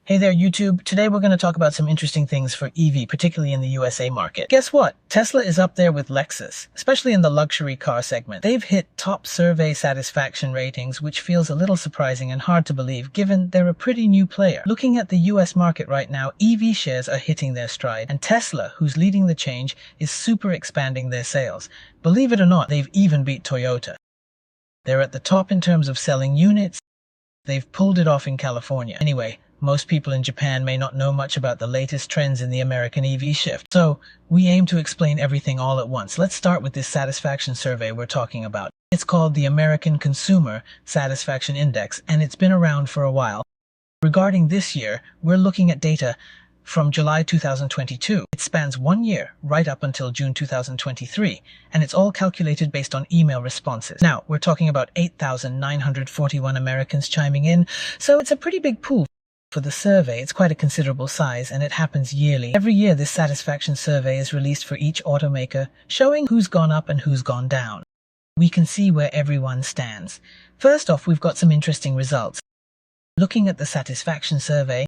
Hey there, YouTube. Today we're going to talk about some interesting things for EV, particularly in the USA market. Guess what? Tesla is up there with Lexus, especially in the luxury car segment. They've hit top survey satisfaction ratings, which feels a little surprising and hard to believe given they're a pretty new player. Looking at the US market right now, EV shares are hitting their stride, and Tesla, who's leading the change, is super expanding their sales. Believe it or not, they've even beat Toyota. They're at the top in terms of selling units. They've pulled it off in California. Anyway, most people in Japan may not know much about the latest trends in the American EV shift. So, we aim to explain everything all at once. Let's start with this satisfaction survey we're talking about. It's called the American Consumer Satisfaction Index, and it's been around for a while. Regarding this year, we're looking at data from July 2022. It spans 1 year, right up until June 2023, and it's all calculated based on email responses. Now, we're talking about 8,941 Americans chiming in, so it's a pretty big pool. For the survey, it's quite a considerable size, and it happens yearly. Every year, this satisfaction survey is released for each automaker, showing who's gone up and who's gone down. We can see where everyone stands. First off, we've got some interesting results. Looking at the satisfaction survey,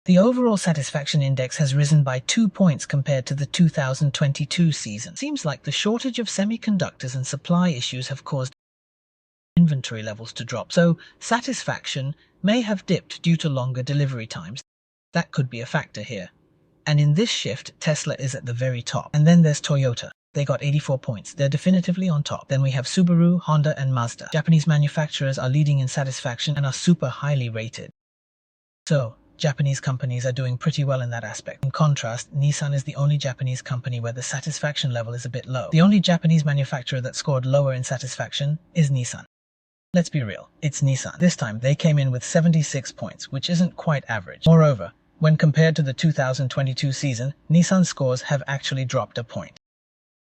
the overall satisfaction index has risen by 2 points compared to the 2022 season. Seems like the shortage of semiconductors and supply issues have caused inventory levels to drop, so satisfaction may have dipped due to longer delivery times. That could be a factor here. And in this shift, Tesla is at the very top. And then there's Toyota. They got 84 points. They're definitively on top. Then we have Subaru, Honda, and Mazda. Japanese manufacturers are leading in satisfaction and are super highly rated. So, Japanese companies are doing pretty well in that aspect. In contrast, Nissan is the only Japanese company where the satisfaction level is a bit low. The only Japanese manufacturer that scored lower in satisfaction is Nissan. Let's be real, it's Nissan. This time, they came in with 76 points, which isn't quite average. Moreover, when compared to the 2022 season, Nissan scores have actually dropped a point.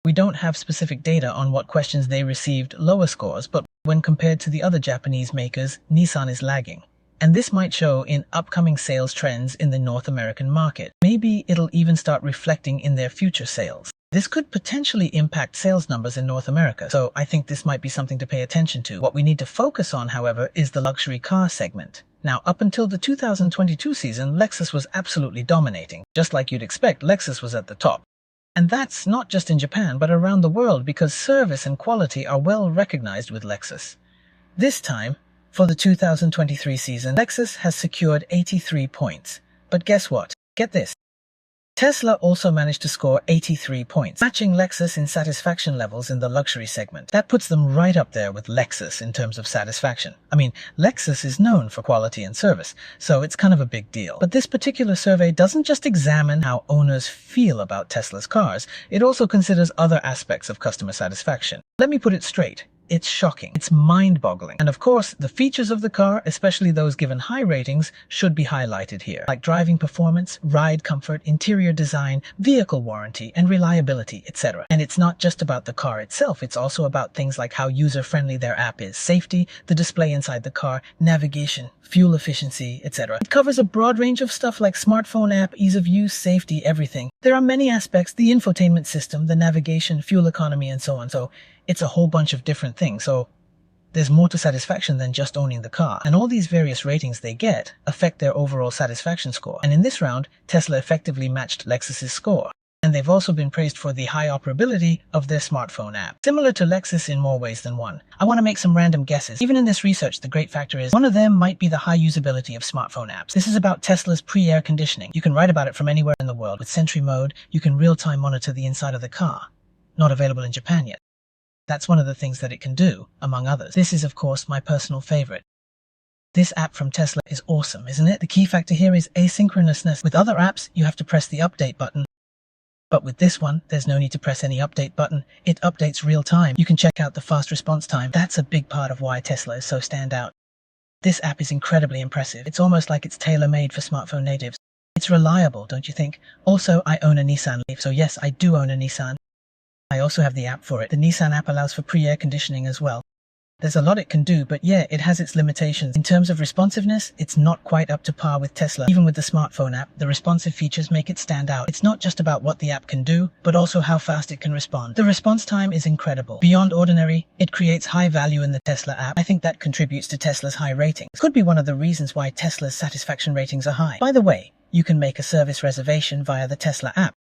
We don't have specific data on what questions they received lower scores, but when compared to the other Japanese makers, Nissan is lagging. And this might show in upcoming sales trends in the North American market. Maybe it'll even start reflecting in their future sales. This could potentially impact sales numbers in North America, so I think this might be something to pay attention to. What we need to focus on, however, is the luxury car segment. Now, up until the 2022 season, Lexus was absolutely dominating. Just like you'd expect, Lexus was at the top. And that's not just in Japan, but around the world, because service and quality are well recognized with Lexus. This time, for the 2023 season, Lexus has secured 83 points. But guess what? Get this. Tesla also managed to score 83 points, matching Lexus in satisfaction levels in the luxury segment. That puts them right up there with Lexus in terms of satisfaction. I mean, Lexus is known for quality and service, so it's kind of a big deal. But this particular survey doesn't just examine how owners feel about Tesla's cars, it also considers other aspects of customer satisfaction. Let me put it straight. It's shocking. It's mind-boggling. And of course, the features of the car, especially those given high ratings, should be highlighted here, like driving performance, ride comfort, interior design, vehicle warranty, and reliability, etc. And it's not just about the car itself, it's also about things like how user-friendly their app is, safety, the display inside the car, navigation, fuel efficiency, etc. It covers a broad range of stuff like smartphone app, ease of use, safety, everything. There are many aspects, the infotainment system, the navigation, fuel economy, and so on. So it's a whole bunch of different things. So there's more to satisfaction than just owning the car. And all these various ratings they get affect their overall satisfaction score. And in this round, Tesla effectively matched Lexus's score. And they've also been praised for the high operability of their smartphone app. Similar to Lexus in more ways than one. I want to make some random guesses. Even in this research, the great factor is one of them might be the high usability of smartphone apps. This is about Tesla's pre-air conditioning. You can write about it from anywhere in the world. With Sentry mode, you can real-time monitor the inside of the car. Not available in Japan yet. That's one of the things that it can do, among others. This is, of course, my personal favorite. This app from Tesla is awesome, isn't it? The key factor here is asynchronousness. With other apps, you have to press the update button. But with this one, there's no need to press any update button. It updates real time. You can check out the fast response time. That's a big part of why Tesla is so standout. This app is incredibly impressive. It's almost like it's tailor-made for smartphone natives. It's reliable, don't you think? Also, I own a Nissan Leaf, so yes, I do own a Nissan. I also have the app for it. The Nissan app allows for pre-air conditioning as well. There's a lot it can do, but yeah, it has its limitations. In terms of responsiveness, it's not quite up to par with Tesla. Even with the smartphone app, the responsive features make it stand out. It's not just about what the app can do, but also how fast it can respond. The response time is incredible. Beyond ordinary, it creates high value in the Tesla app. I think that contributes to Tesla's high ratings. Could be one of the reasons why Tesla's satisfaction ratings are high. By the way, you can make a service reservation via the Tesla app.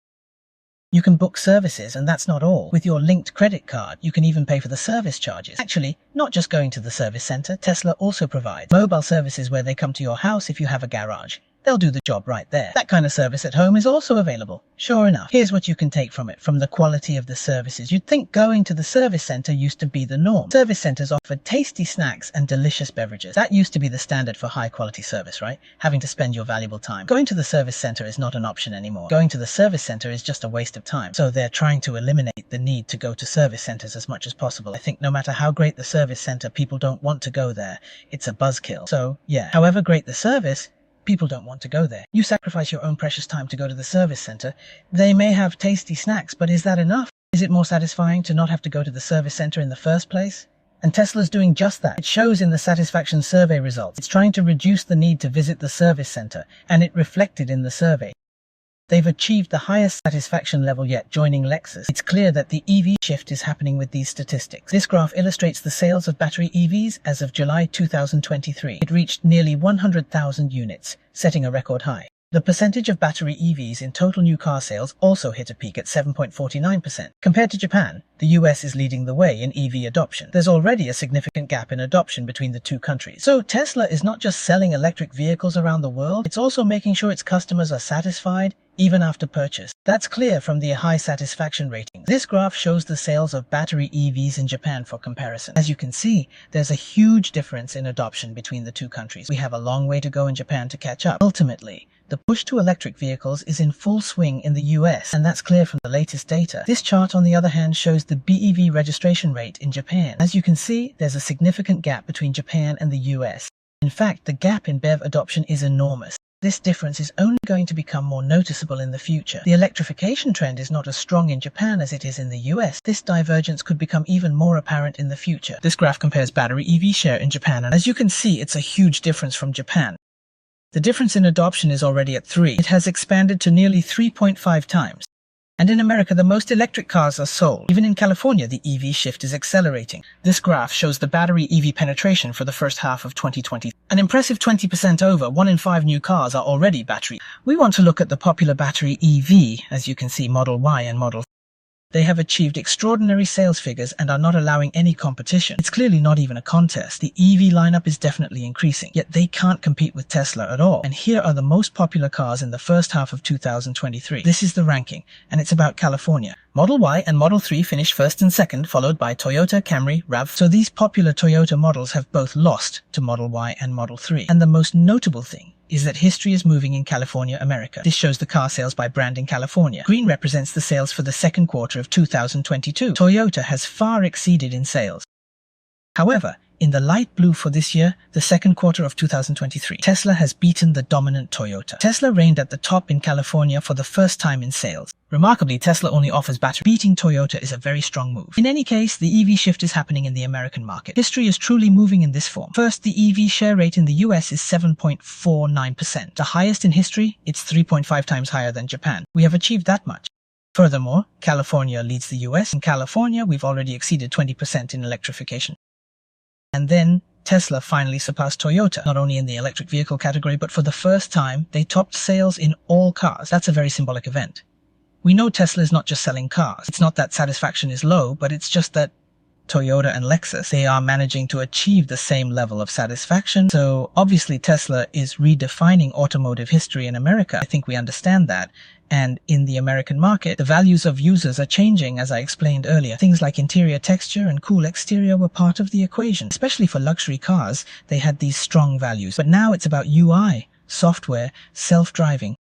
You can book services, and that's not all. With your linked credit card, you can even pay for the service charges. Actually, not just going to the service center, Tesla also provides mobile services where they come to your house if you have a garage. They'll do the job right there. That kind of service at home is also available. Sure enough, here's what you can take from it. From the quality of the services, you'd think going to the service center used to be the norm. Service centers offered tasty snacks and delicious beverages. That used to be the standard for high quality service, right? Having to spend your valuable time. Going to the service center is not an option anymore. Going to the service center is just a waste of time. So they're trying to eliminate the need to go to service centers as much as possible. I think no matter how great the service center, people don't want to go there. It's a buzzkill. So yeah, however great the service, people don't want to go there. You sacrifice your own precious time to go to the service center. They may have tasty snacks, but is that enough? Is it more satisfying to not have to go to the service center in the first place? And Tesla's doing just that. It shows in the satisfaction survey results. It's trying to reduce the need to visit the service center, and it reflected in the survey. They've achieved the highest satisfaction level yet, joining Lexus. It's clear that the EV shift is happening with these statistics. This graph illustrates the sales of battery EVs as of July 2023. It reached nearly 100,000 units, setting a record high. The percentage of battery EVs in total new car sales also hit a peak at 7.49%. Compared to Japan, the US is leading the way in EV adoption. There's already a significant gap in adoption between the two countries. So Tesla is not just selling electric vehicles around the world, it's also making sure its customers are satisfied even after purchase. That's clear from the high satisfaction ratings. This graph shows the sales of battery EVs in Japan for comparison. As you can see, there's a huge difference in adoption between the two countries. We have a long way to go in Japan to catch up. Ultimately, the push to electric vehicles is in full swing in the US, and that's clear from the latest data. This chart, on the other hand, shows the BEV registration rate in Japan. As you can see, there's a significant gap between Japan and the US. In fact, the gap in BEV adoption is enormous. This difference is only going to become more noticeable in the future. The electrification trend is not as strong in Japan as it is in the US. This divergence could become even more apparent in the future. This graph compares battery EV share in Japan, and as you can see, it's a huge difference from Japan. The difference in adoption is already at 3. It has expanded to nearly 3.5 times. And in America, the most electric cars are sold. Even in California, the EV shift is accelerating. This graph shows the battery EV penetration for the first half of 2020. An impressive 20% over. 1 in 5 new cars are already battery. We want to look at the popular battery EV, as you can see, Model Y and Model 3. They have achieved extraordinary sales figures and are not allowing any competition. It's clearly not even a contest. The EV lineup is definitely increasing, yet they can't compete with Tesla at all. And here are the most popular cars in the first half of 2023. This is the ranking, and it's about California. Model Y and Model 3 finished first and second, followed by Toyota, Camry, RAV4. So these popular Toyota models have both lost to Model Y and Model 3. And the most notable thing is that history is moving in California, America. This shows the car sales by brand in California. Green represents the sales for the second quarter of 2022. Toyota has far exceeded in sales. However, in the light blue for this year, the second quarter of 2023, Tesla has beaten the dominant Toyota. Tesla reigned at the top in California for the first time in sales. Remarkably, Tesla only offers battery. Beating Toyota is a very strong move. In any case, the EV shift is happening in the American market. History is truly moving in this form. First, the EV share rate in the US is 7.49%. The highest in history, it's 3.5 times higher than Japan. We have achieved that much. Furthermore, California leads the US. In California, we've already exceeded 20% in electrification. And then, Tesla finally surpassed Toyota, not only in the electric vehicle category, but for the first time, they topped sales in all cars. That's a very symbolic event. We know Tesla is not just selling cars. It's not that satisfaction is low, but it's just that Toyota and Lexus, they are managing to achieve the same level of satisfaction. So obviously Tesla is redefining automotive history in America. I think we understand that. And in the American market, the values of users are changing, as I explained earlier. Things like interior texture and cool exterior were part of the equation. Especially for luxury cars, they had these strong values. But now it's about UI, software, self-driving.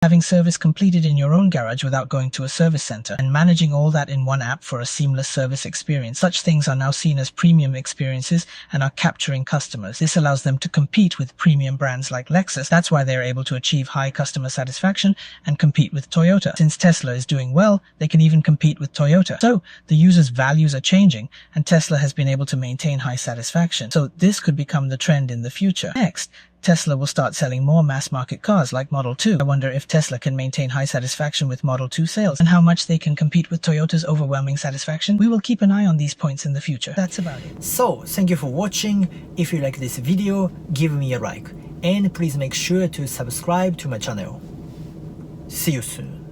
Having service completed in your own garage without going to a service center, and managing all that in one app for a seamless service experience. Such things are now seen as premium experiences and are capturing customers. This allows them to compete with premium brands like Lexus. That's why they're able to achieve high customer satisfaction and compete with Toyota. Since Tesla is doing well, they can even compete with Toyota. So the users' values are changing, and Tesla has been able to maintain high satisfaction. So this could become the trend in the future. Next, Tesla will start selling more mass-market cars like Model 2. I wonder if Tesla can maintain high satisfaction with Model 2 sales and how much they can compete with Toyota's overwhelming satisfaction. We will keep an eye on these points in the future. That's about it. So, thank you for watching. If you like this video, give me a like. And please make sure to subscribe to my channel. See you soon.